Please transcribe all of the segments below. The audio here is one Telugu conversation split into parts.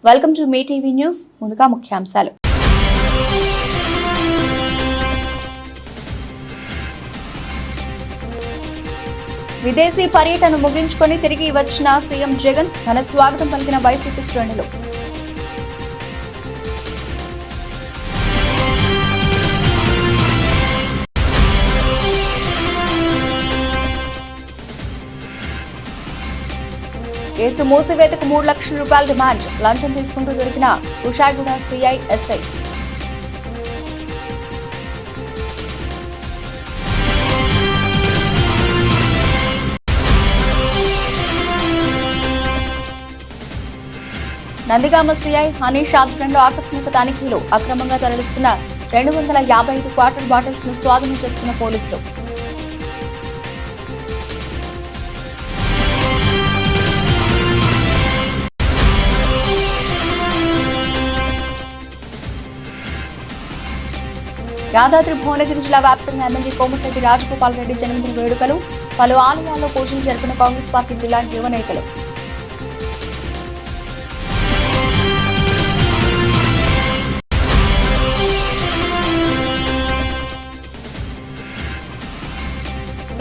Welcome to me TV news. ముందుగా ముఖ్యాంశాలు. విదేశీ పర్యటన ముగించుకొని తిరిగి వచ్చిన సీఎం జగన్ ఘన స్వాగతం పలికిన వైసీపీ శ్రేణులు. కేసు మూసివేతకు 3 లక్షల రూపాయల డిమాండ్. లంచం తీసుకుంటూ దొరికిన Kushaiguda CI SI. Nandigama CI Hanish ఆధ్వర్యంలో ఆకస్మిక తనిఖీలు. అక్రమంగా తరలిస్తున్న 255 క్వార్టర్ బాటిల్స్ ను స్వాధీనం చేసుకున్న పోలీసులు. యాదాద్రి భువనగిరి జిల్లా వ్యాప్తంగా ఎమ్మెల్యే కోమటిరెడ్డి రాజగోపాల్ రెడ్డి జన్మదిన వేడుకలు. పలు ఆలయాల్లో పూజలు జరిపిన కాంగ్రెస్ పార్టీ జిల్లా యువ నేతలు.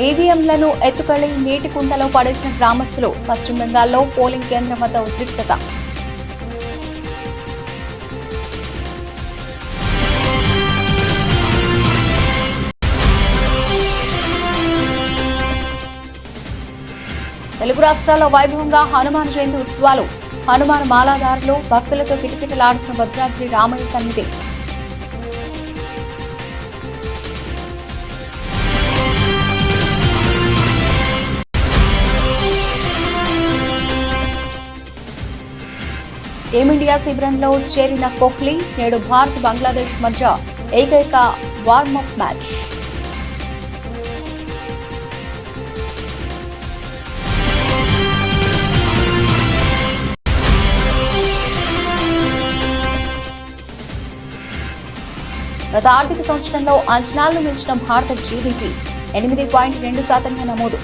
ఈవీఎంలను ఎత్తుకెళ్లి నీటి కుంటలో పడేసిన గ్రామస్తులు. పశ్చిమ బెంగాల్లో పోలింగ్ కేంద్రం వద్ద ఉద్రిక్తత. తెలుగు రాష్ట్రాల్లో వైభవంగా హనుమాన్ జయంతి ఉత్సవాలు. హనుమాన్ మాలాదారులు భక్తులతో కిటకిటలాడుతున్న భద్రాద్రి రామయ్య సన్నిధి. టీమిండియా శిబిరంలో చేరిన కోహ్లీ. నేడు భారత్ బంగ్లాదేశ్ మధ్య ఏకైక వార్మప్ మ్యాచ్. గత ఆర్థిక సంవత్సరంలో అంచనాలను మించిన భారత జీడీపీ 8.2% నమోదు.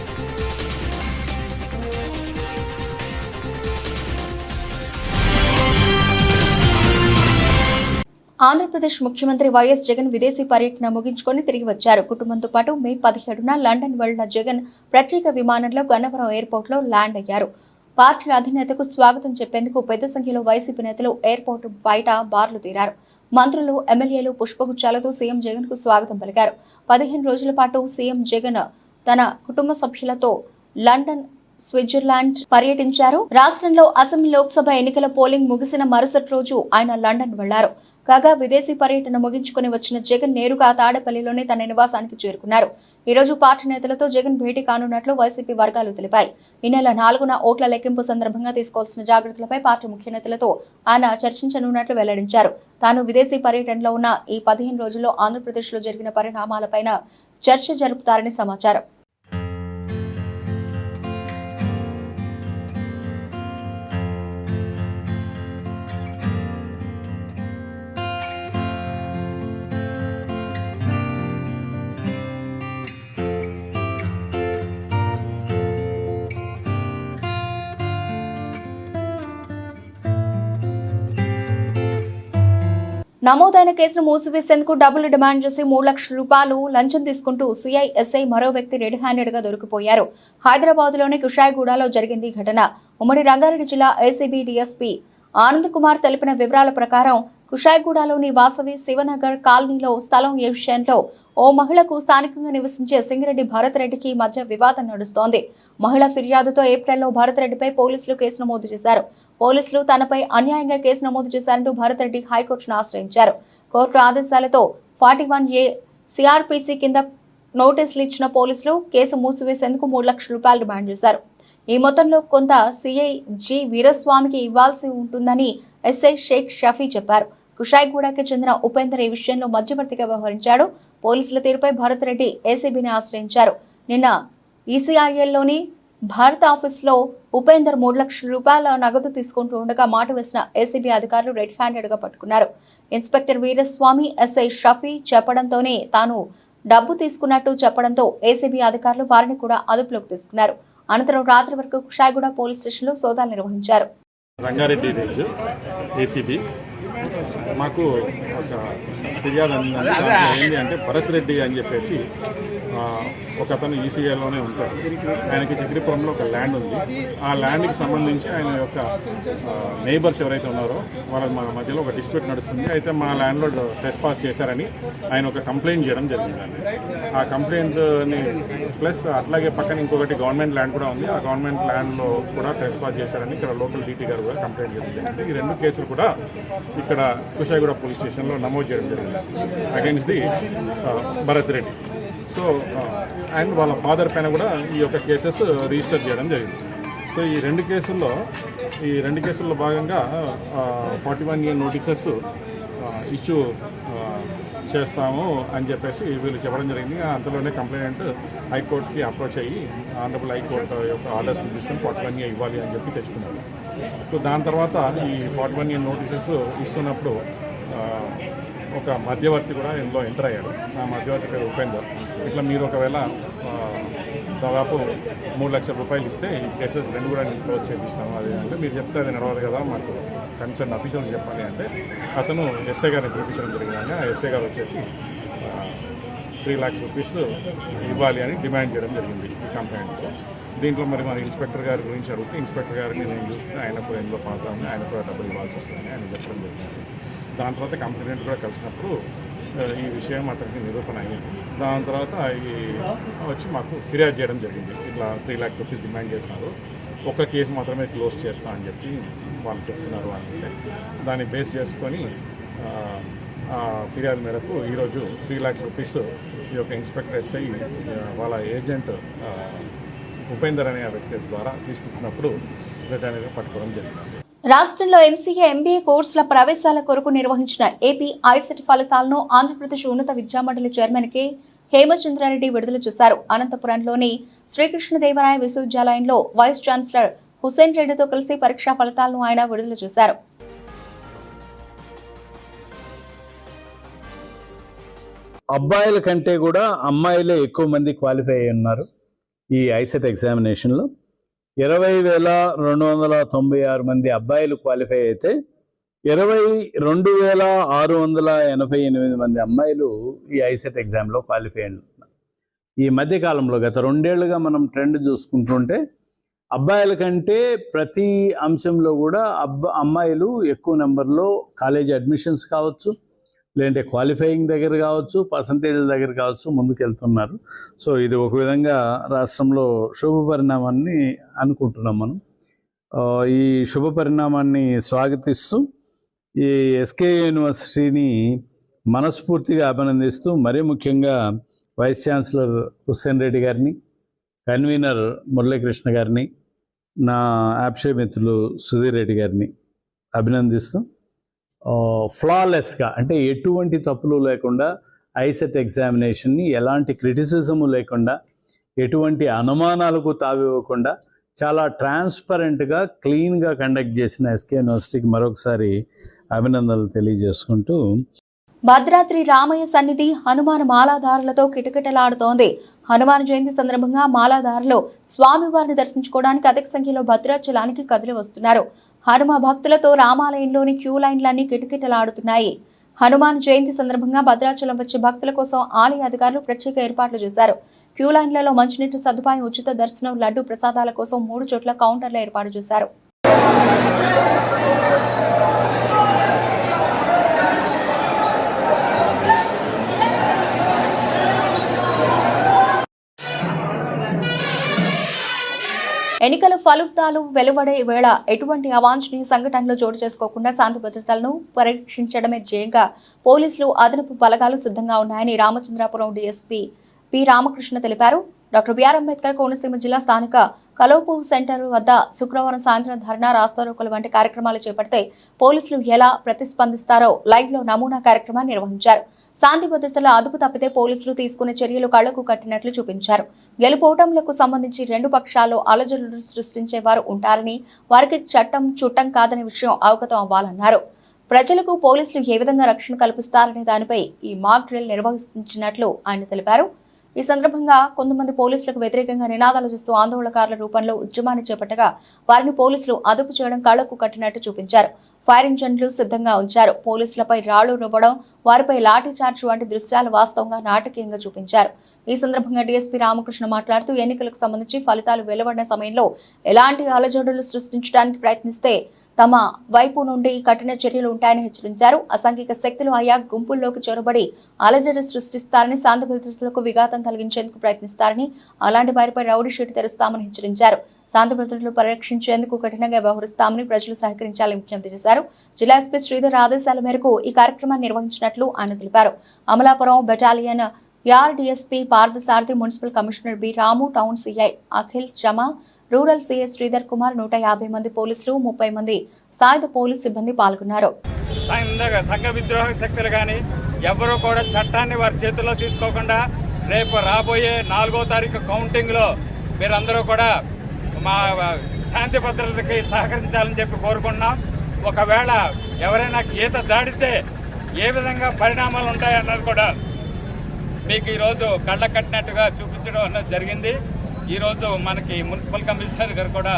ఆంధ్రప్రదేశ్ ముఖ్యమంత్రి వైఎస్ జగన్ విదేశీ పర్యటన ముగించుకొని తిరిగి వచ్చారు. కుటుంబంతో పాటు మే 17న లండన్ వెళ్లిన జగన్ ప్రత్యేక విమానంలో గన్నవరం ఎయిర్పోర్ట్ లో ల్యాండ్ అయ్యారు. పార్టీ అధినేతకు స్వాగతం చెప్పేందుకు పెద్ద సంఖ్యలో వైసీపీ నేతలు ఎయిర్పోర్ట్ బయట బార్లు తీరారు. మంత్రులు, ఎమ్మెల్యేలు పుష్పగుచ్చాలతో సీఎం జగన్ కు స్వాగతం పలికారు. 15 రోజుల పాటు సీఎం జగన్ తన కుటుంబ సభ్యులతో లండన్, స్విట్జర్లాండ్ పర్యటించారు. రాష్ట్రంలో అసెంబ్లీ, లోక్సభ ఎన్నికల పోలింగ్ ముగిసిన మరుసటి రోజు ఆయన లండన్ వెళ్లారు. కాగా విదేశీ పర్యటన ముగించుకుని వచ్చిన జగన్ నేరుగా తాడేపల్లిలోనే తన నివాసానికి చేరుకున్నారు. ఈ రోజు పార్టీ నేతలతో జగన్ భేటీ కానున్నట్లు వైసీపీ వర్గాలు తెలిపాయి. ఈ నెల 4న ఓట్ల లెక్కింపు సందర్భంగా తీసుకోవాల్సిన జాగ్రత్తలపై పార్టీ ముఖ్య నేతలతో ఆయన చర్చించనున్నట్లు వెల్లడించారు. తాను విదేశీ పర్యటనలో ఉన్న ఈ 15 రోజుల్లో ఆంధ్రప్రదేశ్లో జరిగిన పరిణామాలపైన చర్చ జరుపుతారని సమాచారం. నమోదైన కేసును మూసివేసేందుకు డబ్బులు డిమాండ్ చేసి 3 లక్షల రూపాయలు లంచం తీసుకుంటూ సిఐ ఎస్ఐ మరో వ్యక్తి రెడ్ హ్యాండెడ్ గా దొరికిపోయారు. హైదరాబాద్ లోని కుషాయిగూడలో జరిగింది ఘటన. ఉమ్మడి రంగారెడ్డి జిల్లా ఏసీబీ డీఎస్పీ ఆనంద్ కుమార్ తెలిపిన వివరాల ప్రకారం కుషాయిగూడలోని వాసవి శివనగర్ కాలనీలో స్థలం ఏ విషయంలో ఓ మహిళకు స్థానికంగా నివసించే సింగిరెడ్డి భరత్ రెడ్డికి మధ్య వివాదం నడుస్తోంది. మహిళ ఫిర్యాదుతో ఏప్రిల్లో భరత్ రెడ్డిపై పోలీసులు కేసు నమోదు చేశారు. పోలీసులు తనపై అన్యాయంగా కేసు నమోదు చేశారంటూ భరత్ రెడ్డి హైకోర్టును ఆశ్రయించారు. కోర్టు ఆదేశాలతో 41A సిఆర్పిసి కింద నోటీసులు ఇచ్చిన పోలీసులు కేసు మూసివేసేందుకు 3 లక్షల రూపాయలు డిమాండ్ చేశారు. ఈ మొత్తంలో కొంత సిఐ జి వీరస్వామికి ఇవ్వాల్సి ఉంటుందని ఎస్ఐ షేక్ షఫీ చెప్పారు. కుషాయిగూడకి చెందిన ఉపేందర్ ఈ విషయంలో మధ్యవర్తిగా వ్యవహరించాడు. పోలీసుల తీరుపై భరత్ రెడ్డి ఏసీబీని ఆశ్రయించారు. నిన్న ఈసీఐఎల్లోని భారత ఆఫీసులో ఉపేందర్ 3 లక్షల రూపాయల నగదు తీసుకుంటూ ఉండగా మాట వేసిన ఏసీబీ అధికారులు రెడ్ హ్యాండెడ్ గా పట్టుకున్నారు. ఇన్స్పెక్టర్ వీరస్వామి ఎస్ఐ షఫీ చెప్పడంతోనే తాను డబ్బు తీసుకున్నట్టు చెప్పడంతో ఏసీబీ అధికారులు వారిని కూడా అదుపులోకి తీసుకున్నారు. అనంతరం రాత్రి వరకు కుషాయిగూడ పోలీస్ స్టేషన్లో సోదాలు నిర్వహించారు. రంగారెడ్డి రేంజ్ ఏసీబీ మాకు ఒక ఫిర్యాదు అందిందండి. దాంట్లో ఏంటి అంటే భరత్ రెడ్డి అని చెప్పేసి ఒక అతను ఈసీఐలోనే ఉంటాడు. ఆయనకి చక్రీపురంలో ఒక ల్యాండ్ ఉంది. ఆ ల్యాండ్కి సంబంధించి ఆయన యొక్క నైబర్స్ ఎవరైతే ఉన్నారో వాళ్ళ మధ్యలో ఒక డిస్ప్యూట్ నడుస్తుంది. అయితే మా ల్యాండ్లో ట్రెస్పాస్ చేశారని ఆయన ఒక కంప్లైంట్ చేయడం జరిగిందండి. ఆ కంప్లైంట్ని ప్లస్ అట్లాగే పక్కన ఇంకొకటి గవర్నమెంట్ ల్యాండ్ కూడా ఉంది. ఆ గవర్నమెంట్ ల్యాండ్లో కూడా ట్రెస్పాస్ చేశారని ఇక్కడ లోకల్ డీటీ గారు కూడా కంప్లైంట్ చేయడం జరిగింది. ఈ రెండు కేసులు కూడా ఇక్కడ కుషాయిగూడ పోలీస్ స్టేషన్లో నమోదు చేయడం జరిగింది against the Bharat Reddy. So and వాళ్ళ ఫాదర్ పైన కూడా ఈ యొక్క కేసెస్ రిజిస్టర్ చేయడం జరిగింది. సో ఈ రెండు కేసుల్లో భాగంగా 41A నోటీసెస్ ఇష్యూ చేస్తాము అని చెప్పేసి వీళ్ళు చెప్పడం జరిగింది. అంతలోనే కంప్లైంట్ హైకోర్టుకి అప్రోచ్ అయ్యి ఆనరబుల్ హైకోర్టు యొక్క ఆర్డర్స్ తీసుకొని 41A ఇవ్వాలి అని చెప్పి తెచ్చుకున్నారు. సో దాని తర్వాత ఈ 41A నోటీసెస్ ఇస్తున్నప్పుడు ఒక మధ్యవర్తి కూడా ఇందులో ఎంటర్ అయ్యాడు. ఆ మధ్యవర్తి పేరు ఉపేందర్. ఇట్లా మీరు ఒకవేళ దాదాపు 3 లక్షల రూపాయలు ఇస్తే ఈ కేసెస్ రెండు కూడా నేను క్లోజ్ చేపిస్తాను. అది అంటే మీరు చెప్తే అది నడవదు కదా, మాకు కన్సర్న్ అఫీషియల్స్ చెప్పాలి అంటే అతను ఎస్ఐ గారిని పిలిపించడం జరిగింది. ఆ ఎస్ఐ గారు వచ్చేసి 3 lakhs రూపీస్ ఇవ్వాలి అని డిమాండ్ చేయడం జరిగింది ఈ కంప్లైంట్లో. దీంట్లో మరి మన ఇన్స్పెక్టర్ గారి గురించి అడిగితే ఇన్స్పెక్టర్ గారిని నేను చూసుకుని ఆయన కూడా ఇందులో పాత్ర ఉంది, ఆయన కూడా డబ్బులు ఇవ్వాల్సి వస్తుందని ఆయన చెప్పడం జరిగింది. దాని తర్వాత కంప్లైంట్ కూడా కలిసినప్పుడు ఈ విషయం అతనికి నిరూపణ అయ్యింది. దాని తర్వాత ఈ వచ్చి మాకు ఫిర్యాదు చేయడం జరిగింది. ఇట్లా 3 lakhs రూపీస్ డిమాండ్ చేస్తున్నారు, ఒక కేసు మాత్రమే క్లోజ్ చేస్తా అని చెప్పి వాళ్ళు చెప్తున్నారు అంటే దాన్ని బేస్ చేసుకొని ఫిర్యాదు మేరకు ఈరోజు 3 lakhs రూపీస్ ఈ యొక్క ఇన్స్పెక్టర్ ఎస్ఐ వాళ్ళ ఏజెంట్ ఉపేందర్ అనే వ్యక్తి ద్వారా తీసుకుంటున్నప్పుడు దానిగా పట్టుకోవడం జరిగింది. రాష్ట్రంలో ఎంసీఏ ఎంబీఏ కోర్సుల ప్రవేశాల కొరకు నిర్వహించిన ఏపీ ఐసెట్ ఫలితాలను ఆంధ్రప్రదేశ్ ఉన్నత విద్యామండలి చైర్మన్ కె హేమచంద్రారెడ్డి విడుదల చేశారు. అనంతపురంలోని శ్రీకృష్ణదేవరాయ విశ్వవిద్యాలయంలో వైస్ ఛాన్సలర్ హుసేన్ రెడ్డితో కలిసి పరీక్షా ఫలితాలను ఆయన విడుదల చేశారు. అబ్బాయిల కంటే కూడా అమ్మాయిలే ఎక్కువ మంది క్వాలిఫై అయి ఉన్నారు ఈ ఐసెట్ ఎగ్జామినేషన్లో. 20,296 మంది అబ్బాయిలు క్వాలిఫై అయితే 22,688 మంది అమ్మాయిలు ఈ ఐసెట్ ఎగ్జామ్లో క్వాలిఫై అయినారు. ఈ మధ్యకాలంలో గత 2 ఏళ్లుగా మనం ట్రెండ్ చూసుకుంటుంటే అబ్బాయిల కంటే ప్రతి అంశంలో కూడా అమ్మాయిలు ఎక్కువ నెంబర్లో కాలేజీ అడ్మిషన్స్ కావచ్చు, లేదంటే క్వాలిఫైయింగ్ దగ్గర కావచ్చు, పర్సంటేజ్ల దగ్గర కావచ్చు ముందుకెళ్తున్నారు. సో ఇది ఒక విధంగా రాష్ట్రంలో శుభ పరిణామాన్ని అనుకుంటున్నాం మనం. ఈ శుభ పరిణామాన్ని స్వాగతిస్తూ ఈ ఎస్కే యూనివర్సిటీని మనస్ఫూర్తిగా అభినందిస్తూ, మరీ ముఖ్యంగా వైస్ ఛాన్సలర్ హుస్సేన్ రెడ్డి గారిని, కన్వీనర్ మురళీకృష్ణ గారిని, నా యాప్షే మిత్రులు సుధీర్ రెడ్డి గారిని అభినందిస్తూ ఫ్లాలెస్గా అంటే ఎటువంటి తప్పులు లేకుండా ఐసెట్ ఎగ్జామినేషన్ని ఎలాంటి క్రిటిసిజము లేకుండా, ఎటువంటి అనుమానాలకు తావివ్వకుండా చాలా ట్రాన్స్పరెంట్గా క్లీన్గా కండక్ట్ చేసిన ఎస్కే యూనివర్సిటీకి మరొకసారి అభినందనలు తెలియజేసుకుంటూ, భద్రాద్రి రామయ్య సన్నిధి హనుమాన్ మాలాధారులతో కిటకిటలాడుతోంది. హనుమాన్ జయంతి సందర్భంగా మాలాధారులు స్వామివారిని దర్శించుకోవడానికి అధిక సంఖ్యలో భద్రాచలానికి కదిలి వస్తున్నారు. హనుమ భక్తులతో రామాలయంలోని క్యూ లైన్లన్నీ కిటకిటలాడుతున్నాయి. హనుమాన్ జయంతి సందర్భంగా భద్రాచలం వచ్చే భక్తుల కోసం ఆలయ అధికారులు ప్రత్యేక ఏర్పాట్లు చేశారు. క్యూ లైన్లలో మంచినీటి సదుపాయం, ఉచిత దర్శనం, లడ్డు ప్రసాదాల కోసం 3 చోట్ల కౌంటర్లు ఏర్పాటు చేశారు. ఎన్నికల ఫలితాలు వెలువడే వేళ ఎటువంటి అవాంఛనీయ సంఘటనలు చోటు చేసుకోకుండా శాంతి భద్రతలను పరీక్షించడమే ధ్యేయంగా పోలీసులు అదనపు బలగాలు సిద్ధంగా ఉన్నాయని రామచంద్రాపురం డీఎస్పీ పి రామకృష్ణ తెలిపారు. డాక్టర్ బిఆర్ అంబేద్కర్ కోనసీమ జిల్లా స్థానిక కలోపు సెంటర్ వద్ద శుక్రవారం సాయంత్రం ధర్నా, రాస్తారోకోలు వంటి కార్యక్రమాలు చేపడితే పోలీసులు ఎలా ప్రతిస్పందిస్తారో లైవ్ లో నమూనా కార్యక్రమాన్ని నిర్వహించారు. శాంతి భద్రతల అదుపు తప్పితే పోలీసులు తీసుకునే చర్యలు కళ్లకు కట్టినట్లు చూపించారు. గెలుపోటములకు సంబంధించి 2 పక్షాల్లో అలజడులు సృష్టించే వారు ఉంటారని, వారికి చట్టం చుట్టం కాదనే విషయం అవగతం అవ్వాలన్నారు. ప్రజలకు పోలీసులు ఏ విధంగా రక్షణ కల్పిస్తారనే దానిపై ఈ మాక్ డ్రిల్ నిర్వహించినట్లు ఆయన తెలిపారు. ఈ సందర్భంగా కొంతమంది పోలీసులకు వ్యతిరేకంగా నినాదాలు చేస్తూ ఆందోళనకారుల రూపంలో ఉద్యమాన్ని చేపట్టగా వారిని పోలీసులు అదుపు చేయడం కళ్లకు కట్టినట్టు చూపించారు. ఫైర్ ఇంజన్లు సిద్ధంగా ఉంచారు. పోలీసులపై రాళ్లు రువ్వడం, వారిపై లాఠీ చార్జ్ వంటి దృశ్యాలు వాస్తవంగా నాటకీయంగా చూపించారు. ఈ సందర్భంగా డీఎస్పీ రామకృష్ణ మాట్లాడుతూ ఎన్నికలకు సంబంధించి ఫలితాలు వెలువడిన సమయంలో ఎలాంటి అలజడులు సృష్టించడానికి ప్రయత్నిస్తే తమ వైపు నుండి కఠిన చర్యలు ఉంటాయని హెచ్చరించారు. అసాంఘిక శక్తులు ఆయా గుంపుల్లోకి చొరబడి అలజడి సృష్టిస్తారని, శాంతి భద్రతలకు విఘాతం కలిగించేందుకు ప్రయత్నిస్తారని, అలాంటి వారిపై రౌడీ షీట్ తెరుస్తామని హెచ్చరించారు. శాంతి భద్రతలు పరిరక్షించేందుకు కఠినంగా వ్యవహరిస్తామని ప్రజలు సహకరించాలని విజ్ఞప్తి చేశారు. జిల్లా ఎస్పీ శ్రీధర్ ఆదేశాల మేరకు ఈ కార్యక్రమాన్ని నిర్వహించినట్లు ఆయన తెలిపారు. అమలాపురం బెటాలియన్ యార్ DSP Parthasarathi, municipal commissioner B Ramu, town CI Akhil Jama, rural CI Sridhar Kumar, 150 మంది పోలీసులు, 30 మంది సాయుధ పోలీస్ సిబ్బంది పాల్గొన్నారు. సంఘ విద్రోహ శక్తులు కానీ ఎవరూ కూడా చట్టాన్ని వారి చేతుల్లో తీసుకోకుండా రేపు రాబోయే 4వ తారీఖు కౌంటింగ్లో మీరందరూ కూడా మా శాంతి భద్రతకి సహకరించాలని చెప్పి కోరుకుంటున్నాం. ఒకవేళ ఎవరైనా గీత దాడితే ఏ విధంగా పరిణామాలు ఉంటాయన్నది కూడా మీకు ఈరోజు కళ్ళ కట్టినట్టుగా చూపించడం అన్నది జరిగింది. ఈరోజు మనకి మున్సిపల్ కమిషనర్ గారు కూడా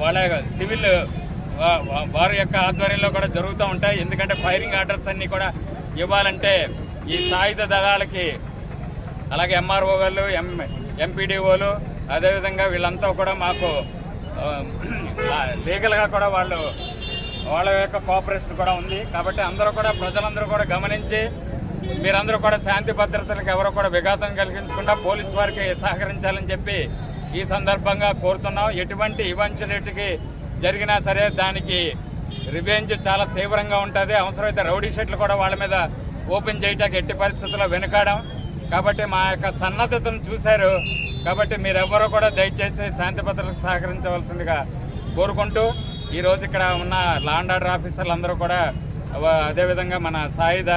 వాళ్ళ సివిల్ వారి యొక్క ఆధ్వర్యంలో కూడా జరుగుతూ ఉంటాయి. ఎందుకంటే ఫైరింగ్ ఆర్డర్స్ అన్నీ కూడా ఇవ్వాలంటే ఈ సాయుధ దళాలకి, అలాగే ఎంఆర్ఓ వాళ్ళు, ఎంపీడీఓలు, అదేవిధంగా వీళ్ళంతా కూడా మాకు లీగల్గా కూడా వాళ్ళ యొక్క కోఆపరేషన్ కూడా ఉంది. కాబట్టి అందరూ కూడా, ప్రజలందరూ కూడా గమనించి మీరందరూ కూడా శాంతి భద్రతలకు ఎవరో కూడా విఘాతం కలిగించకుండా పోలీసు వారికి సహకరించాలని చెప్పి ఈ సందర్భంగా కోరుతున్నాం. ఎటువంటి ఈవెంచువాలిటీకి జరిగినా సరే దానికి రివెంజ్ చాలా తీవ్రంగా ఉంటుంది. అవసరమైతే రౌడీ షీట్లు కూడా వాళ్ళ మీద ఓపెన్ చేయడానికి ఎట్టి పరిస్థితుల్లో వెనుకాడం. కాబట్టి మా యొక్క సన్నద్ధతను చూశారు. కాబట్టి మీరెవ్వరూ కూడా దయచేసి శాంతి భద్రతలకు సహకరించవలసిందిగా కోరుకుంటూ ఈరోజు ఇక్కడ ఉన్న లా అండ్ ఆర్డర్ ఆఫీసర్లు అందరూ కూడా, అదేవిధంగా మన సాయుధ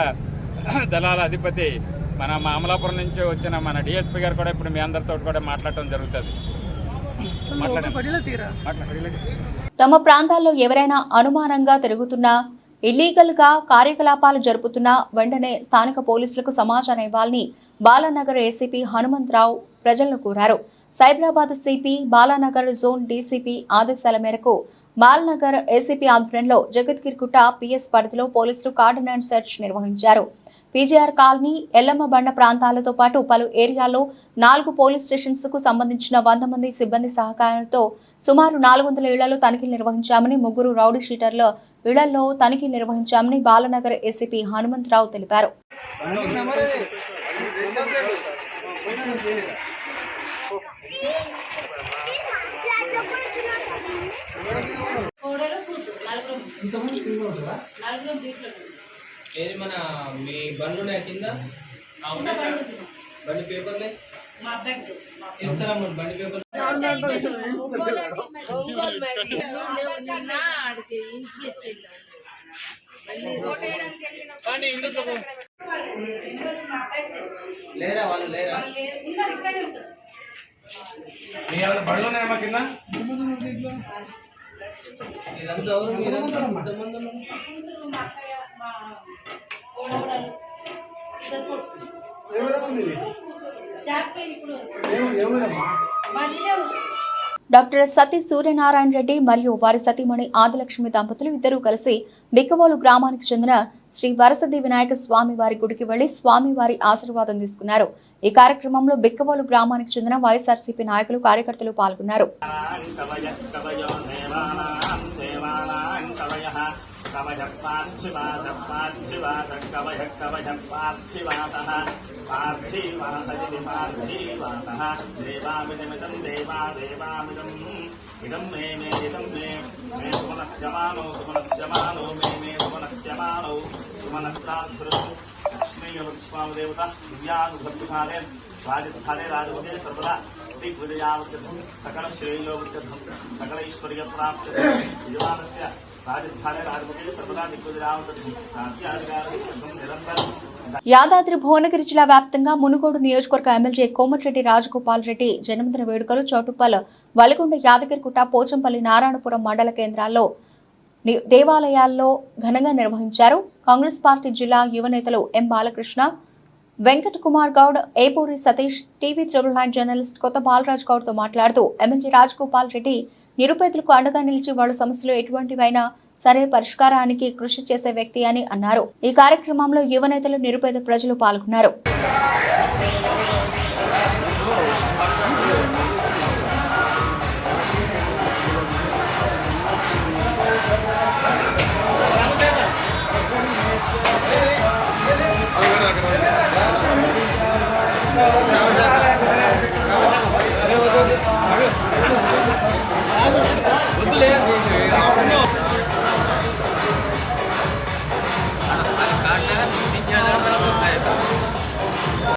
దళాల అధిపతి మా అమలాపురం నుంచి వచ్చిన మన డిఎస్పీ గారు కూడా ఇప్పుడు మీ అందరితో కూడా మాట్లాడటం జరుగుతుంది. తమ ప్రాంతాల్లో ఎవరైనా అనుమానంగా తిరుగుతున్నా, ఇల్లీగల్ గా కార్యకలాపాలు జరుపుతున్నా వెంటనే స్థానిక పోలీసులకు సమాచారం ఇవ్వాలని బాలానగర్ ఏసీపీ హనుమంతరావు ప్రజలను కోరారు. Cyberabad CP, Balanagar zone DCP ఆదేశాల మేరకు బాలానగర్ ఏసీపీ ఆధ్వర్యంలో జగద్గిరిగుట్ట పిఎస్ పరిధిలో పోలీసులు కార్డినెన్స్ సెర్చ్ నిర్వహించారు. పీజీఆర్ కాలనీ, ఎల్లమ్మ బండ ప్రాంతాలతో పాటు పలు ఏరియాల్లో 4 పోలీస్ స్టేషన్స్ కు సంబంధించిన 100 మంది సిబ్బంది సహకారంతో సుమారు 400 ఇళ్లలో తనిఖీలు నిర్వహించామని, 3 రౌడీ షీటర్ల ఇళ్లలో తనిఖీలు నిర్వహించామని బాలానగర్ ఏసీపీ హనుమంతరావు తెలిపారు. ఏది మన మీ బండ్లు కింద బండి పేపర్లే తీసుకురమ్మ బండి పేపర్ లేరా వాళ్ళు లేరా బండ్లు ఉన్నాయమ్మా కింద. ఇదంతా ఎవరు మీరంతా ఎంతమంది డాక్టర్ సతీ సూర్యనారాయణ రెడ్డి మరియు వారి సతీమణి ఆదిలక్ష్మి దంపతులు ఇద్దరూ కలిసి బిక్కవోలు గ్రామానికి చెందిన శ్రీ వరసది వినాయక స్వామి వారి గుడికి వెళ్లి స్వామివారి ఆశీర్వాదం తీసుకున్నారు. ఈ కార్యక్రమంలో బిక్కవోలు గ్రామానికి చెందిన వైఎస్ఆర్సీపీ నాయకులు, కార్యకర్తలు పాల్గొన్నారు. इदं मे मे सुमनस्यमानो सुमनस्यमानो मे सुमनस्यमानो सुमनस्तान्धृतौ लक्ष्मीयवत्स्वामदेवता दिव्यानुभक्तिकाले राजस्थाने राजपदे सर्वदा दिग्विजयावत्यर्थं सकलश्रेयोवत्यर्थं सकलैश्वर्यप्राप्त्यर्थं विजयमानस्य राजस्थाने राजपदे सर्वदा दिग्विजयावत्यर्थं राज्याधिकारं निरन्तरं. యాదాద్రి భువనగిరి జిల్లా వ్యాప్తంగా మునుగోడు నియోజకవర్గ ఎమ్మెల్యే కోమటిరెడ్డి రాజగోపాల్ రెడ్డి జన్మదిన వేడుకలు చౌటుప్పల్, వలిగొండ, యాదగిరిగుట్ట, పోచంపల్లి, నారాయణపురం మండల కేంద్రాల్లో దేవాలయాల్లో ఘనంగా నిర్వహించారు. కాంగ్రెస్ పార్టీ జిల్లా యువ నేతలు ఎం బాలకృష్ణ, వెంకట్ కుమార్ గౌడ్, ఏపూరి సతీష్, టీవీ 999 జర్నలిస్ట్ కొత్త బాలరాజ్ గౌడ్ తో మాట్లాడుతూ ఎమ్మెల్యే రాజగోపాల్ రెడ్డి నిరుపేదలకు అండగా నిలిచి వాళ్ళ సమస్యలు ఎటువంటివైనా సరే పరిష్కారానికి కృషి చేసే వ్యక్తి అని అన్నారు. ఈ కార్యక్రమంలో యువ నేతలు, నిరుపేద ప్రజలు పాల్గొన్నారు.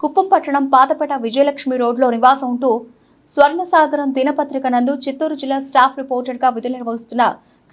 కుప్పం పట్టణం పాతపేట విజయలక్ష్మి రోడ్లో నివాసం ఉంటూ స్వర్ణసాగరం దినపత్రిక నందు చిత్తూరు జిల్లా స్టాఫ్ రిపోర్టర్గా విధులు నిర్వహిస్తున్న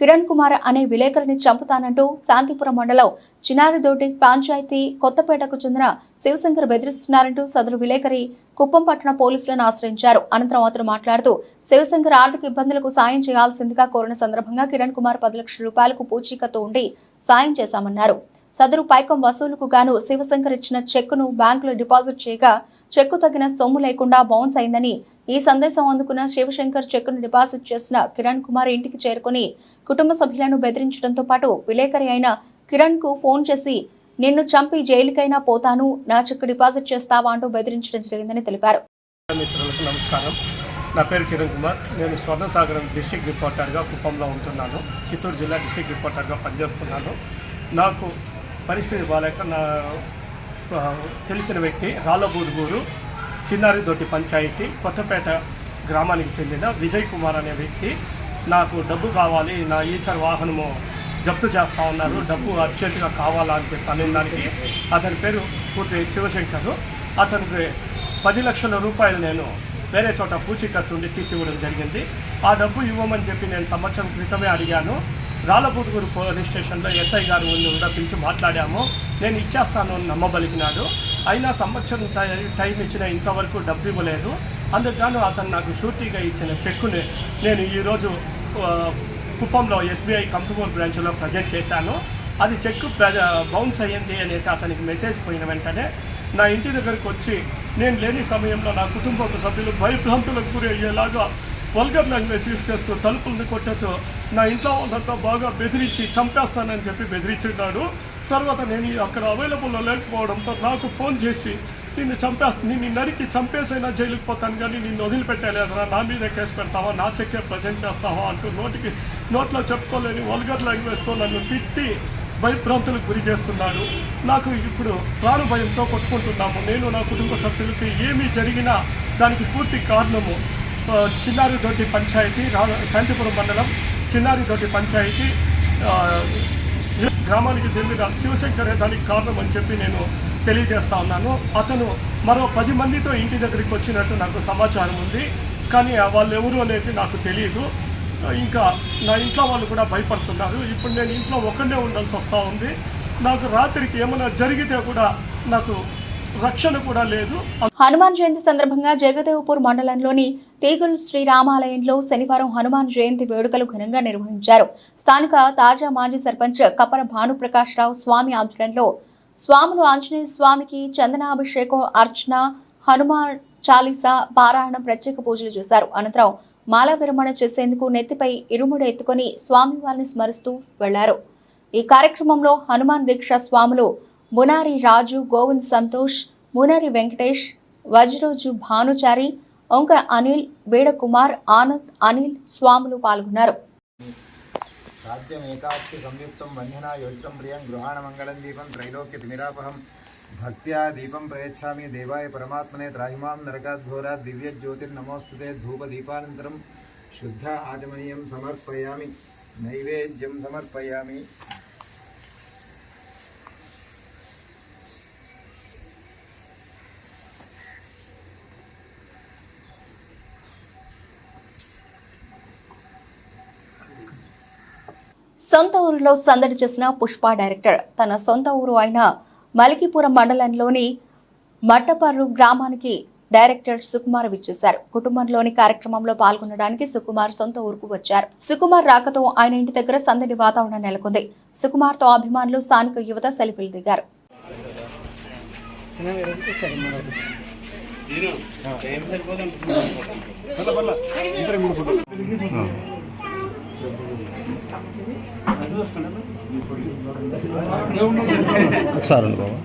కిరణ్ కుమార్ అనే విలేకరిని చంపుతానంటూ శాంతిపురం మండలం చిన్నారిదొడ్డి పంచాయతీ కొత్తపేటకు చెందిన శివశంకర్ బెదిరిస్తున్నారంటూ సదరు విలేకరి కుప్పం పట్టణ పోలీసులను ఆశ్రయించారు. అనంతరం అతను మాట్లాడుతూ శివశంకర్ ఆర్థిక ఇబ్బందులకు సాయం చేయాల్సిందిగా కోరిన సందర్భంగా కిరణ్ కుమార్ 10 లక్షల రూపాయలకు పూచీకత్తు ఉండి సాయం చేశామన్నారు. సదరు పైకం వసూలుకు గాను శివశంకర్ ఇచ్చిన చెక్కును బ్యాంకులో డిపాజిట్ చేయగా చెక్కు తగిన సొమ్ము లేకుండా బౌన్స్ అయిందని, ఈ సందేశం అందుకున్న శివశంకర్ చెక్కును డిపాజిట్ చేసిన కిరణ్ కుమార్ ఇంటికి చేరుకుని కుటుంబ సభ్యులను బెదిరించడంతో పాటు విలేకరి అయిన కిరణ్ కు ఫోన్ చేసి నిన్ను చంపి జైలుకైనా పోతాను, నా చెక్కు డిపాజిట్ చేస్తావా అంటూ బెదిరించడం జరిగిందని తెలిపారు. మిత్రులకు నమస్కారం. నా పేరు కిరణ్ కుమార్. నేను స్వర్ణసాగరం డిస్ట్రిక్ట్ రిపోర్టర్గా కుప్పంలో ఉంటున్నాను. చిత్తూరు జిల్లా డిస్ట్రిక్ట్ రిపోర్టర్గా పనిచేస్తున్నాను. నాకు పరిస్థితి బాలేక నా తెలిసిన వ్యక్తి రాళ్ళబూదుగూరు చిన్నారిదొడ్డి పంచాయతీ కొత్తపేట గ్రామానికి చెందిన విజయ్ కుమార్ అనే వ్యక్తి నాకు డబ్బు కావాలి, నా ఈచర్ వాహనము జప్తు చేస్తూ ఉన్నారు, డబ్బు అర్జెంటుగా కావాలా అని చెప్పి అనే దానికి అతని పేరు పూర్తి శివశంకర్. అతనికి 10 లక్షల రూపాయలు నేను వేరే చోట పూచీకత్తు ఉండి తీసి ఇవ్వడం జరిగింది. ఆ డబ్బు ఇవ్వమని చెప్పి నేను సంవత్సరం క్రితమే అడిగాను. రాళ్ళబూదుగూరు పోలీస్ స్టేషన్లో ఎస్ఐ గారు పిలిచి మాట్లాడాము. నేను ఇచ్చేస్తాను అని నమ్మబలికినాడు. అయినా సంవత్సరం టైం ఇచ్చిన ఇంతవరకు డబ్బు ఇవ్వలేదు. అందుకు అతను నాకు షూరిటీగా ఇచ్చిన చెక్కుని నేను ఈరోజు కుప్పంలో SBI కంతుమూరు బ్రాంచ్లో ప్రజెంట్ చేశాను. అది చెక్కు బౌన్స్ అయ్యింది అనేసి అతనికి మెసేజ్ పోయిన వెంటనే నా ఇంటి దగ్గరికి వచ్చి నేను లేని సమయంలో నా కుటుంబ సభ్యులు భయభ్రాంతులకు గురి అయ్యేలాగా వల్గర్ లాంగ్వేజ్ యూజ్ చేస్తూ తలుపులను కొట్టేస్తూ నా ఇంట్లో వాళ్ళంతా బాగా బెదిరించి చంపేస్తానని చెప్పి బెదిరించున్నాడు. తర్వాత నేను అక్కడ అవైలబుల్లో లేకపోవడంతో నాకు ఫోన్ చేసి నిన్ను నరికి చంపేసైనా జైలుకి పోతాను కానీ నిన్ను వదిలిపెట్టలేదురా, నా మీద కేసు పెడతావా, నా చెక్కే ప్రజెంట్ చేస్తావా అంటూ నోట్లో చెప్పుకోలేని వల్గర్ లాంగ్వేజ్తో నన్ను తిట్టి భయభ్రాంతులకు గురి చేస్తున్నాడు. నాకు ఇప్పుడు ప్రాణ భయంతో కొట్టుకుంటున్నాము. నేను నా కుటుంబ సభ్యులకి ఏమీ జరిగినా దానికి పూర్తి కారణము చిన్నారిదొడ్డి పంచాయతీ శాంతిపురం మండలం చిన్నారిదొడ్డి పంచాయతీ గ్రామానికి చెందిన శివశంకరే దానికి కారణం అని చెప్పి నేను తెలియజేస్తా ఉన్నాను. అతను మరో 10 మందితో ఇంటి దగ్గరికి వచ్చినట్టు నాకు సమాచారం ఉంది. కానీ వాళ్ళు ఎవరు అనేది నాకు తెలియదు. ఇంకా నా ఇంట్లో వాళ్ళు కూడా భయపడుతున్నారు. ఇప్పుడు నేను ఇంట్లో ఒక్కడే ఉండాల్సి వస్తూ ఉంది. నాకు రాత్రికి ఏమైనా జరిగితే కూడా నాకు రక్షణ కూడా లేదు. హనుమాన్ జయంతి సందర్భంగా జగదేవ్పూర్ మండలంలోని తీగులు శ్రీరామాలయంలో శనివారం హనుమాన్ జయంతి వేడుకలు ఘనంగా నిర్వహించారు. స్థానిక తాజా మాజీ సర్పంచ్ కపర భానుప్రకాష్ రావు స్వామి ఆధ్వర్యంలో స్వాములు ఆంజనేయ స్వామికి చందనాభిషేకం, అర్చన, హనుమాన్ చాలీసా పారాయణం, ప్రత్యేక పూజలు చేశారు. అనంతరం మాల విరమణ చేసేందుకు నెత్తిపై ఇరుముడు ఎత్తుకొని స్వామివారిని స్మరిస్తూ వెళ్లారు. ఈ కార్యక్రమంలో హనుమాన్ దీక్ష స్వాములు మునారి రాజు, గోవింద్ సంతోష్, మునారి వెంకటేష్, వజ్రోజు భానుచారి, ఓంకర అనిల్, బేడ కుమార్, ఆనంద్, అనిల్ స్వాములు పాల్గొన్నారు. రాజ్యమేకాక్షి సంయుక్తం వందనా యోజితం ప్రియం గృహాణ మంగళం దీపం త్రైలోక్య తిమిరాపహం భక్త్యా దీపం ప్రయచ్ఛామి దేవాయ పరమాత్మనే త్రాహిమాం నరకాద్ఘోరాత్ దివ్య జ్యోతిర్నమోస్తుతే ధూప దీపానంతరం శుద్ధ ఆచమనీయం సమర్పయామి నైవేద్యం సమర్పయామి. సొంత ఊరిలో సందడి చేసిన పుష్ప డైరెక్టర్ తన సొంత ఊరు అయిన మలికిపురం మండలంలోని మట్టపర్రు గ్రామానికి డైరెక్టర్ సుకుమార్ విచ్చేశారు. కుటుంబంలోని కార్యక్రమంలో పాల్గొనడానికి సుకుమార్ సొంత ఊరుకు వచ్చారు. సుకుమార్ రాకతో ఆయన ఇంటి దగ్గర సందడి వాతావరణం నెలకొంది. సుకుమార్ తో అభిమానులు, స్థానిక యువత సెల్ఫీలు దిగారు. ఒకసారి అండి బాబా.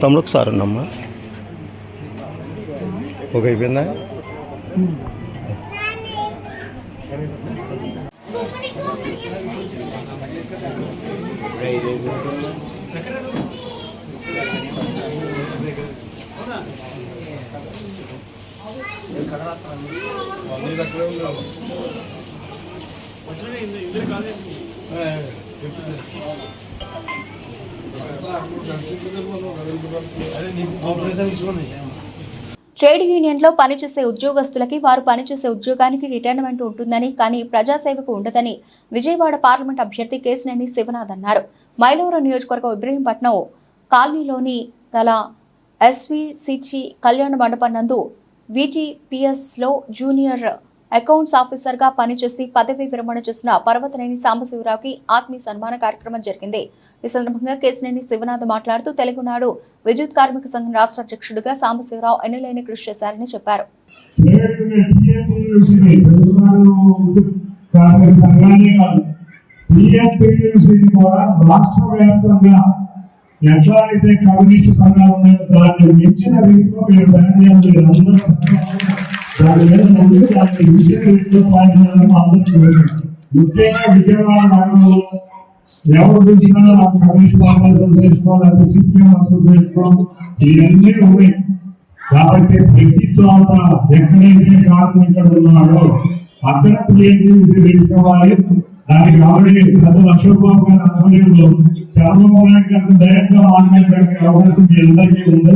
తమ్ముడు ఒకసారి అమ్మా. ఒక అయిపోయిందా? ట్రేడ్ యూనియన్లో పనిచేసే ఉద్యోగస్తులకి వారు పనిచేసే ఉద్యోగానికి రిటైర్మెంట్ ఉంటుందని, కానీ ప్రజాసేవకు ఉండదని విజయవాడ పార్లమెంట్ అభ్యర్థి కేశినేని శివనాథ్ అన్నారు. మైలవరం నియోజకవర్గం ఇబ్రహీంపట్నం కాలనీలోని గల ఎస్వీసీచి కళ్యాణ మండపం నందు వీటీపీఎస్లో జూనియర్ అకౌంట్స్ ఆఫీసర్గా పనిచేసి పదవి విరమణ చేసిన పర్వతనేని సాంబశివరావుకి ఆత్మీయ సన్మాన కార్యక్రమం జరిగింది. ఈ సందర్భంగా కేశినేని శివనాథ్ మాట్లాడుతూ తెలుగునాడు విద్యుత్ కార్మిక సంఘం రాష్ట్ర అధ్యక్షుడిగా సాంబశివరావు ఎన్నలేని కృషి చేశారని చెప్పారు. ఎట్లా అయితే కమ్యూనిస్టు సంఘాలు ఉన్నాయో దాన్ని మించిన రీతిలో మీరు దాని మీద ముందు దాన్ని మించిన రీతిలో పాల్గొనడం అందరూ ముఖ్యంగా విజయవాడ నగరంలో ఎవరు చూసినా కమ్యూనిస్ట్ పార్టీలు చేసుకోవాలి, సిపిఎం అసలు చేసుకోవడం ఇవన్నీ ఉన్నాయి. కాబట్టి ప్రతి చోట ఎక్కడైతే కార్మికుడు ఉన్నాడో అక్కడ టీఎంసీ తీసుకోవాలి. దానికి ఆల్రెడీ ప్రజలు అశోక్ బాబు గారి ఆధ్వర్యంలో చంద్రబాబు నాయుడు గారిని డైరెక్ట్ గా మాట్లాడడానికి అవకాశం మీ అందరికీ ఉంది.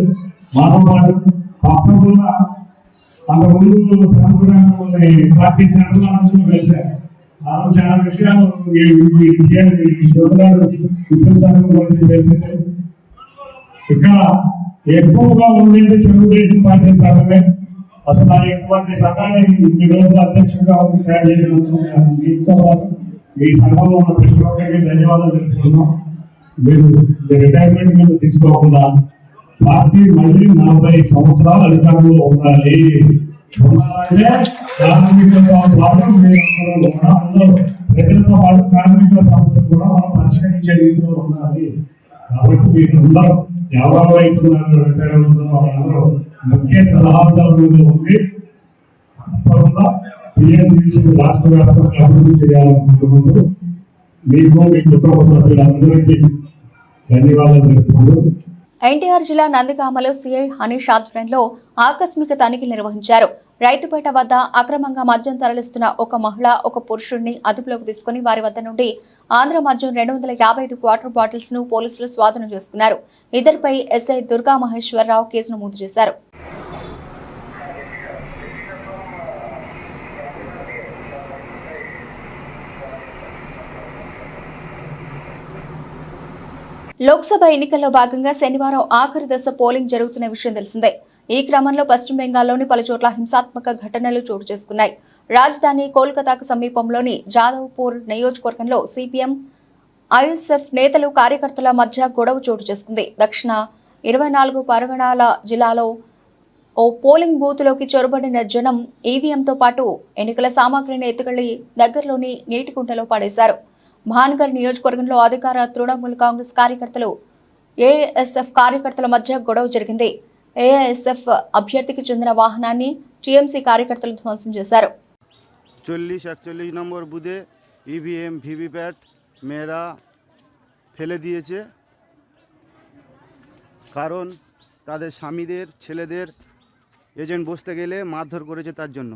మాతో పాటు తప్పకుండా అంతకుముందు సంవత్సరాన్ని పార్టీ శాసనాలు కలిశారు. చాలా విషయాలు ఉద్యోగ సంఘం గురించి తెలిసింది. ఇక్కడ ఎక్కువగా ఉండేది తెలుగుదేశం పార్టీ సంఘమే. అసలు ఆ ఇటువంటి సంఘాన్ని ఈ రోజు అధ్యక్షుడిగా తయారు చేసినందుకు మీ సంఘంలో ఉన్న ప్రతి ఒక్కరికి ధన్యవాదాలు తెలుపుతున్నాం. మీరు రిటైర్మెంట్ మీద తీసుకోకుండా పార్టీ మళ్ళీ 40 సంవత్సరాలు అధికారంలో ఉండాలి. ఉండాలంటే కార్మికులతో పాటు మీరందరూ కూడా అందరూ ప్రజలతో పాటు కార్మికుల సమస్యలు కూడా మనం పరిష్కరించే రీతిలో ఉండాలి. కాబట్టి మీరు అందరూ ఎవరో రిటైర్ అవుతున్న వాళ్ళందరూ ముఖ్య సలహాదారులుగా ఉండి తప్పకుండా టీఎంసీ రాష్ట్ర వ్యాప్తంగా అభివృద్ధి చేయాలనుకుంటున్నారు. మీకు మీ కుటుంబ సభ్యులందరికీ ధన్యవాదాలు తెలుపుకుంటూ ఎన్టీఆర్ జిల్లా నందిగామలో సీఐ హనీష్ ఆధ్వర్యంలో ఆకస్మిక తనిఖీలు నిర్వహించారు. రైతుపేట వద్ద అక్రమంగా మద్యం తరలిస్తున్న ఒక మహిళ, ఒక పురుషుడిని అదుపులోకి తీసుకుని వారి వద్ద నుండి ఆంధ్ర మద్యం 255 క్వార్టర్ బాటిల్స్ ను పోలీసులు స్వాధీనం చేసుకున్నారు. ఇద్దరిపై ఎస్ఐ దుర్గా మహేశ్వరరావు కేసు నమోదు చేశారు. లోక్సభ ఎన్నికల్లో భాగంగా శనివారం ఆఖరి దశ పోలింగ్ జరుగుతున్న విషయం తెలిసిందే. ఈ క్రమంలో పశ్చిమ బెంగాల్లోని పలుచోట్ల హింసాత్మక ఘటనలు చోటు చేసుకున్నాయి. రాజధాని కోల్కతాకు సమీపంలోని జాదవ్పూర్ నియోజకవర్గంలో సిపిఎం, ఐఎస్ఎఫ్ నేతలు, కార్యకర్తల మధ్య గొడవ చోటు చేసుకుంది. దక్షిణ 24 పరగణాల జిల్లాలో ఓ పోలింగ్ బూత్లోకి చొరబడిన జనం ఈవీఎంతో పాటు ఎన్నికల సామాగ్రిని ఎత్తుకెళ్లి దగ్గరలోని నీటి కుంటలో పడేశారు. భాన్గఢ్ నియోజకవర్గంలో అధికార తృణమూల్ కాంగ్రెస్ కార్యకర్తలు, ఏఐఎస్ఎఫ్ కార్యకర్తల మధ్య గొడవ జరిగింది. ఏఐఎస్ఎఫ్ అభ్యర్థికి చెందిన వాహనాన్ని టీఎంసీ కార్యకర్తలు ధ్వంసం చేశారు. 40-41 নম্বর বুথে ইভিএম ভিভিপ্যাট মেয়েরা ফেলে দিয়েছে, কারণ তাদের স্বামীদের ছেলেদের এজেন্ট বসতে গেলে মারধর করেছে তার জন্য।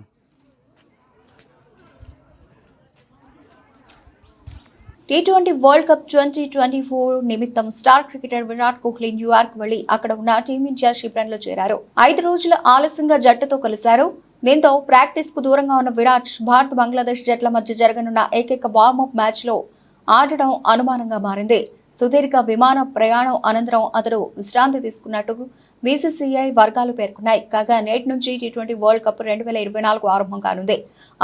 T20 వరల్డ్ కప్ 2024 నిమిత్తం star cricketer Virat Kohli New York వెళ్లి అక్కడ ఉన్న టీమిండియా శిబిరంలో చేరారు. 5 రోజుల ఆలస్యంగా జట్టుతో కలిశారు. దీంతో ప్రాక్టీస్ కు దూరంగా ఉన్న విరాట్ భారత్ బంగ్లాదేశ్ జట్ల మధ్య జరగనున్న ఏకైక వార్మప్ మ్యాచ్ లో ఆడడం అనుమానంగా మారింది. సుదీర్ఘ విమాన ప్రయాణం అనంతరం అతడు విశ్రాంతి తీసుకున్నట్టు బీసీసీఐ వర్గాలు పేర్కొన్నాయి. కాగా నేటి నుంచి T20 వరల్డ్ కప్ 2024 ఆరంభం కానుంది.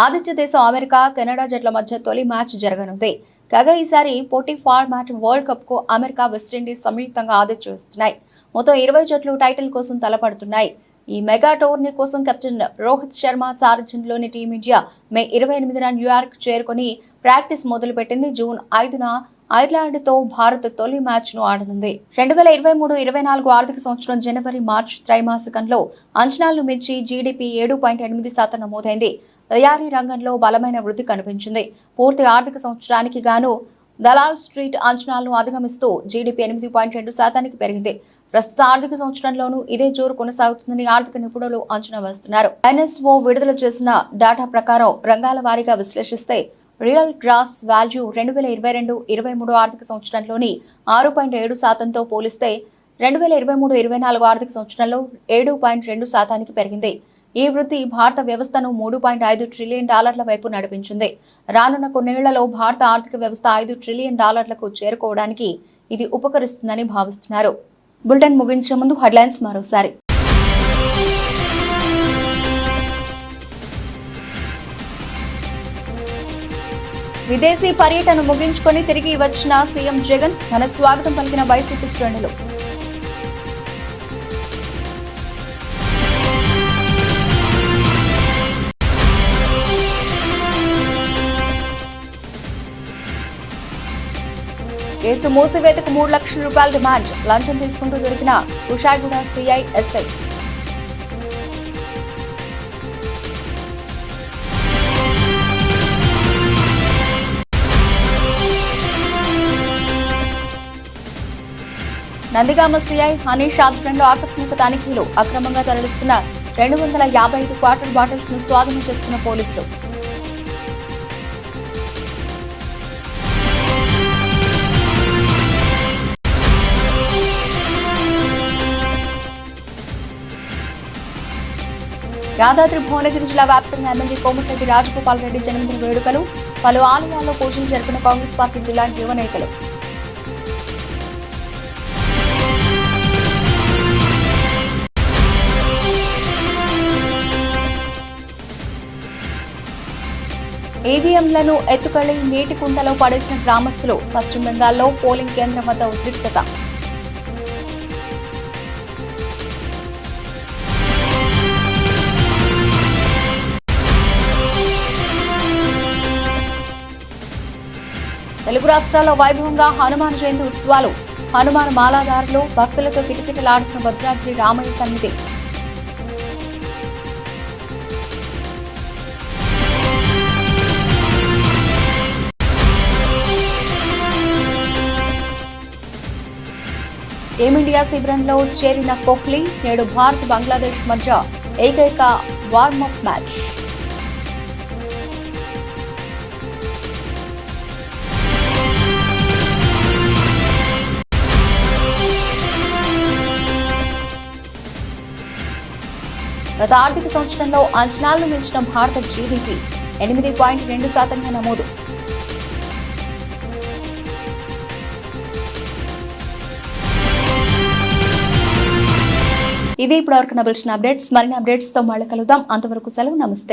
ఆతిథ్య దేశం అమెరికా, కెనడా జట్ల మధ్య తొలి మ్యాచ్ జరగనుంది. కాగా ఈసారి పోటీ ఫార్మాట్ వరల్డ్ కప్ కు అమెరికా, వెస్టిండీస్ సంయుక్తంగా ఆతిథ్యం ఇస్తున్నాయి. మొత్తం 20 జట్లు టైటిల్ కోసం తలపడుతున్నాయి. ఈ మెగా టోర్నీ కోసం కెప్టెన్ రోహిత్ శర్మ సారథ్యంలోని టీమిండియా మే 28న న్యూయార్క్ చేరుకుని ప్రాక్టీస్ మొదలుపెట్టింది. జూన్ 5న ఐర్లాండ్తో భారత్ తొలి మ్యాచ్ను ఆడనుంది. 2023-24 ఆర్థిక సంవత్సరం జనవరి-మార్చి త్రైమాసికంలో అంచనాలను మించి జీడీపీ 7.8% నమోదైంది. తయారీ రంగంలో బలమైన వృద్ధి కనిపించింది. పూర్తి ఆర్థిక సంవత్సరానికి గాను దలాల్ స్ట్రీట్ అంచనాలను అధిగమిస్తూ జీడీపీ 8.2% పెరిగింది. ప్రస్తుత ఆర్థిక సంవత్సరంలోనూ ఇదే జోరు కొనసాగుతుందని ఆర్థిక నిపుణులు అంచనా వేస్తున్నారు. NSO విడుదల చేసిన డేటా ప్రకారం రంగాల వారీగా విశ్లేషిస్తే రియల్ గ్రాస్ వాల్యూ 2022-23 ఆర్థిక సంవత్సరంలోని 6.7%తో పోలిస్తే 2023-24 ఆర్థిక సంవత్సరంలో 7.2% పెరిగింది. ఈ వృద్ధి భారత వ్యవస్థను $3.5 ట్రిలియన్ వైపు నడిపించింది. రానున్న కొన్నేళ్లలో భారత ఆర్థిక వ్యవస్థ $5 ట్రిలియన్ చేరుకోవడానికి ఇది ఉపకరిస్తుందని భావిస్తున్నారు. బులెటిన్ ముగించే ముందు హెడ్లైన్స్ మరోసారి. విదేశీ పర్యటన ముగించుకొని తిరిగి వచ్చిన సీఎం జగన్, ఘన స్వాగతం పలికిన వైసీపీ శ్రేణులు. కేసు మూసివేతకు $3 లక్షల డిమాండ్, లంచం తీసుకుంటూ దొరికిన Kushaiguda CI SI. Nandigama CI Hanish ఆధ్వర్యంలో ఆకస్మిక తనిఖీలు, అక్రమంగా తరలిస్తున్న 255 క్వార్టర్ బాటిల్స్ ను స్వాధీనం చేసుకున్న పోలీసులు. యాదాద్రి భువనగిరి జిల్లా వ్యాప్తంగా ఎమ్మెల్యే కోమటిరెడ్డి రాజగోపాల్ రెడ్డి జన్మదిన వేడుకలు, పలు ఆలయాల్లో పూజలు జరిపిన కాంగ్రెస్ పార్టీ జిల్లా యువ నేతలు. ఈవీఎంలను ఎత్తుకెళ్లి నీటి కుంటలో పడేసిన గ్రామస్తులు. పశ్చిమ బెంగాల్లో పోలింగ్ కేంద్రం వద్ద ఉద్రిక్తత. తెలుగు రాష్ట్రాల్లో వైభవంగా హనుమాన్ జయంతి ఉత్సవాలు. హనుమాన్ మాలాదారులు భక్తులతో కిటకిటలాడుతున్న భద్రాద్రి రామయ్య సన్నిధి. టీమిండియా శిబిరంలో చేరిన కోహ్లీ. నేడు భారత్ బంగ్లాదేశ్ మధ్య ఏకైక వార్మప్ మ్యాచ్. గత ఆర్థిక సంవత్సరంలో అంచనాలను మించిన భారత జీడీపీ 8.2% నమోదు. ఇవి ఇప్పటివరకు నవల్సిన అప్డేట్స్. మరిన్ని అప్డేట్స్ తో మళ్ళీ కలుద్దాం. అంతవరకు సెలవు, నమస్తే.